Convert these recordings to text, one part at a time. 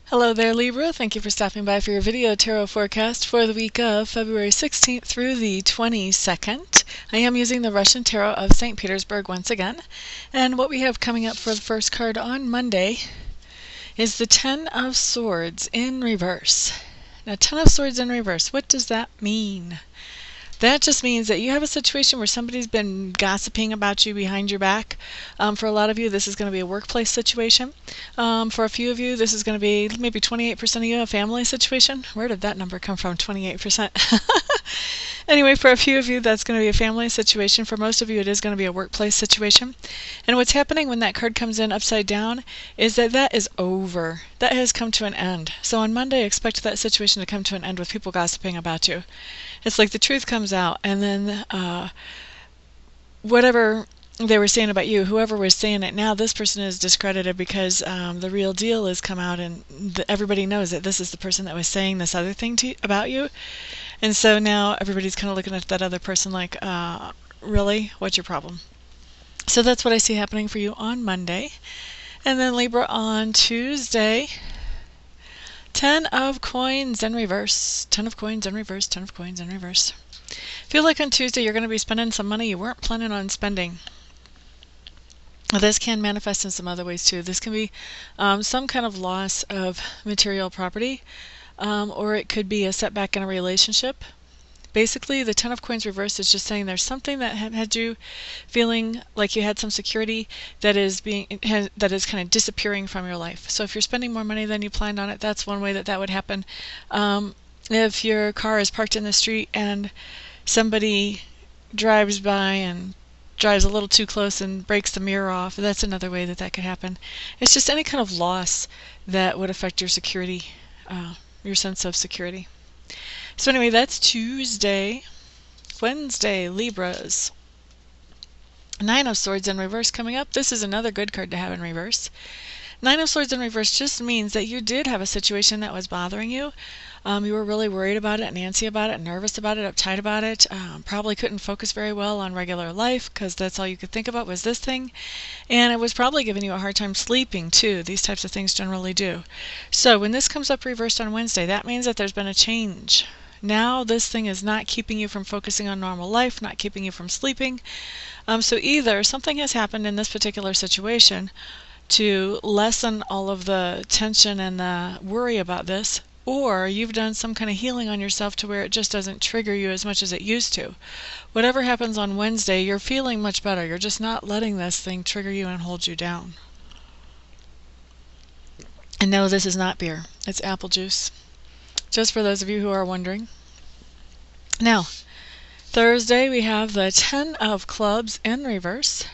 Hello there, Libra. Thank you for stopping by for your video tarot forecast for the week of February 16th through the 22nd. I am using the Russian Tarot of St. Petersburg once again. And what we have coming up for the first card on Monday is the Ten of Swords in reverse. Now, Ten of Swords in reverse, what does that mean? That just means that you have a situation where somebody's been gossiping about you behind your back. For a lot of you, this is going to be a workplace situation. For a few of you, this is going to be maybe 28% of you, a family situation. Where did that number come from, 28%? Anyway, for a few of you, that's going to be a family situation. For most of you, it is going to be a workplace situation. And what's happening when that card comes in upside down is that that is over. That has come to an end. So on Monday, expect that situation to come to an end with people gossiping about you. It's like the truth comes out, and then whatever they were saying about you, whoever was saying it, now this person is discredited because the real deal has come out, and everybody knows that this is the person that was saying this other thing about you. And so now everybody's kind of looking at that other person like, really? What's your problem? So that's what I see happening for you on Monday. And then Libra on Tuesday, 10 of coins in reverse, 10 of coins in reverse, 10 of coins in reverse. Feel like on Tuesday you're going to be spending some money you weren't planning on spending. This can manifest in some other ways too. This can be some kind of loss of material property, or it could be a setback in a relationship. Basically, the Ten of Coins reversed is just saying there's something that had you feeling like you had some security that is kind of disappearing from your life. So if you're spending more money than you planned on it, that's one way that would happen. If your car is parked in the street and somebody drives by and drives a little too close and breaks the mirror off, that's another way that could happen. It's just any kind of loss that would affect your security, your sense of security. So anyway, that's Tuesday. Wednesday, Libras. Nine of Swords in reverse coming up. This is another good card to have in reverse. Nine of Swords in reverse just means that you did have a situation that was bothering you. You were really worried about it, antsy about it, nervous about it, uptight about it. Probably couldn't focus very well on regular life because that's all you could think about was this thing. And it was probably giving you a hard time sleeping too. These types of things generally do. So when this comes up reversed on Wednesday, that means that there's been a change. Now this thing is not keeping you from focusing on normal life, not keeping you from sleeping. So either something has happened in this particular situation to lessen all of the tension and the worry about this, or you've done some kind of healing on yourself to where it just doesn't trigger you as much as it used to. Whatever happens on Wednesday, you're feeling much better. You're just not letting this thing trigger you and hold you down. And no, this is not beer. It's apple juice. Just for those of you who are wondering. Now, Thursday we have the Ten of Clubs in reverse.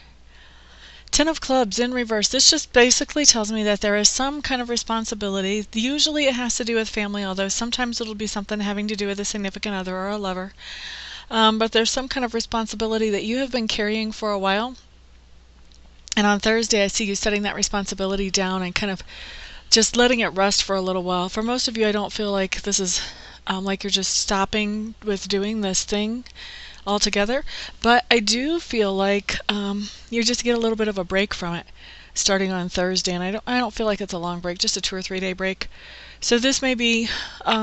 Ten of Clubs in reverse. This just basically tells me that there is some kind of responsibility. Usually it has to do with family, although sometimes it'll be something having to do with a significant other or a lover. But there's some kind of responsibility that you have been carrying for a while. And on Thursday I see you setting that responsibility down and kind of just letting it rest for a little while. For most of you, I don't feel like this is like you're just stopping with doing this thing altogether, but I do feel like you just get a little bit of a break from it starting on Thursday, and I don't feel like it's a long break, just a 2 or 3 day break. So this may be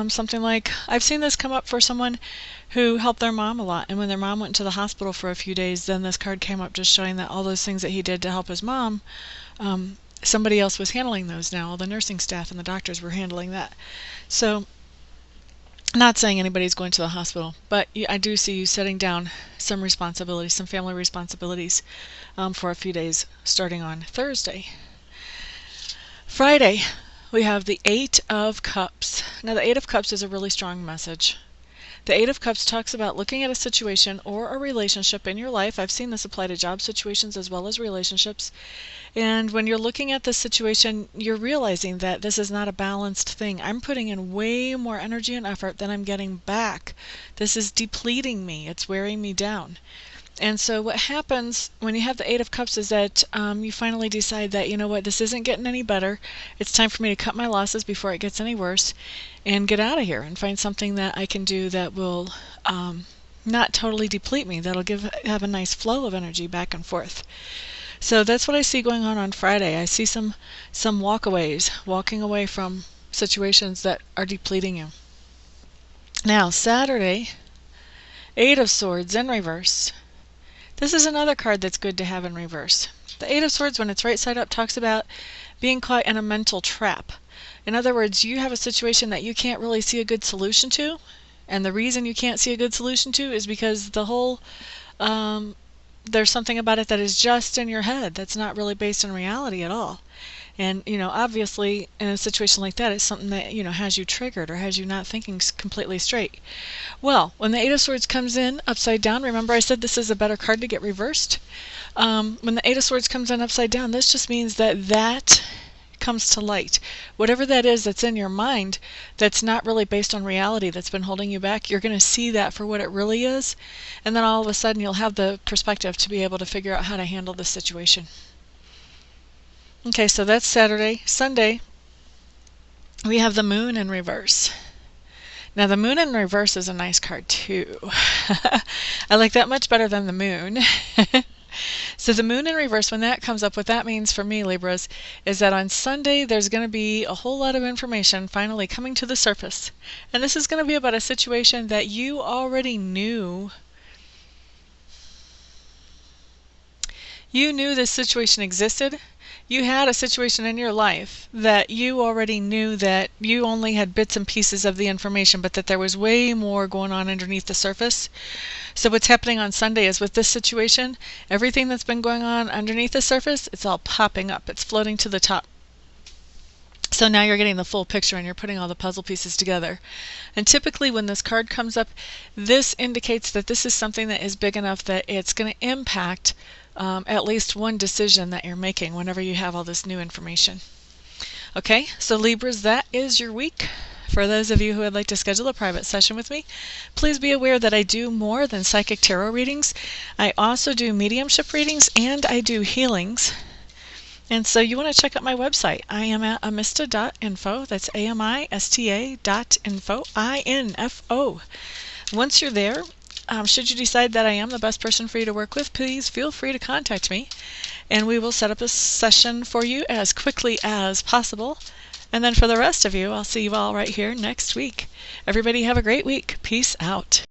something like, I've seen this come up for someone who helped their mom a lot, and when their mom went to the hospital for a few days, then this card came up just showing that all those things that he did to help his mom, somebody else was handling those now. All the nursing staff and the doctors were handling that. So, not saying anybody's going to the hospital, but I do see you setting down some responsibilities, some family responsibilities for a few days starting on Thursday. Friday, we have the Eight of Cups. Now, the Eight of Cups is a really strong message. The Eight of Cups talks about looking at a situation or a relationship in your life. I've seen this apply to job situations as well as relationships. And when you're looking at this situation, you're realizing that this is not a balanced thing. I'm putting in way more energy and effort than I'm getting back. This is depleting me. It's wearing me down. And so what happens when you have the Eight of Cups is that you finally decide that, you know what, this isn't getting any better. It's time for me to cut my losses before it gets any worse and get out of here and find something that I can do that will not totally deplete me, that'll have a nice flow of energy back and forth. So that's what I see going on Friday. I see some walkaways, walking away from situations that are depleting you. Now, Saturday, Eight of Swords in reverse. This is another card that's good to have in reverse. The Eight of Swords, when it's right side up, talks about being caught in a mental trap. In other words, you have a situation that you can't really see a good solution to, and the reason you can't see a good solution to is because the whole there's something about it that is just in your head that's not really based in reality at all. And, obviously in a situation like that, it's something that, has you triggered or has you not thinking completely straight. Well, when the Eight of Swords comes in upside down, remember I said this is a better card to get reversed? When the Eight of Swords comes in upside down, this just means that comes to light. Whatever that is that's in your mind that's not really based on reality, that's been holding you back, you're going to see that for what it really is, and then all of a sudden you'll have the perspective to be able to figure out how to handle the situation. Okay, so that's Saturday. Sunday, we have the Moon in reverse. Now, the Moon in reverse is a nice card too. I like that much better than the Moon. So the Moon in reverse, when that comes up, what that means for me, Libras, is that on Sunday there's going to be a whole lot of information finally coming to the surface. And this is going to be about a situation that you already knew. You knew this situation existed. You had a situation in your life that you already knew that you only had bits and pieces of the information, but that there was way more going on underneath the surface. So what's happening on Sunday is with this situation, everything that's been going on underneath the surface, it's all popping up. It's floating to the top. So now you're getting the full picture and you're putting all the puzzle pieces together. And typically when this card comes up, this indicates that this is something that is big enough that it's going to impact at least one decision that you're making whenever you have all this new information. Okay, so Libras, that is your week. For those of you who would like to schedule a private session with me, please be aware that I do more than psychic tarot readings. I also do mediumship readings and I do healings. And so you want to check out my website. I am at amista.info. That's amista.info. I-N-F-O. Once you're there, should you decide that I am the best person for you to work with, please feel free to contact me. And we will set up a session for you as quickly as possible. And then for the rest of you, I'll see you all right here next week. Everybody have a great week. Peace out.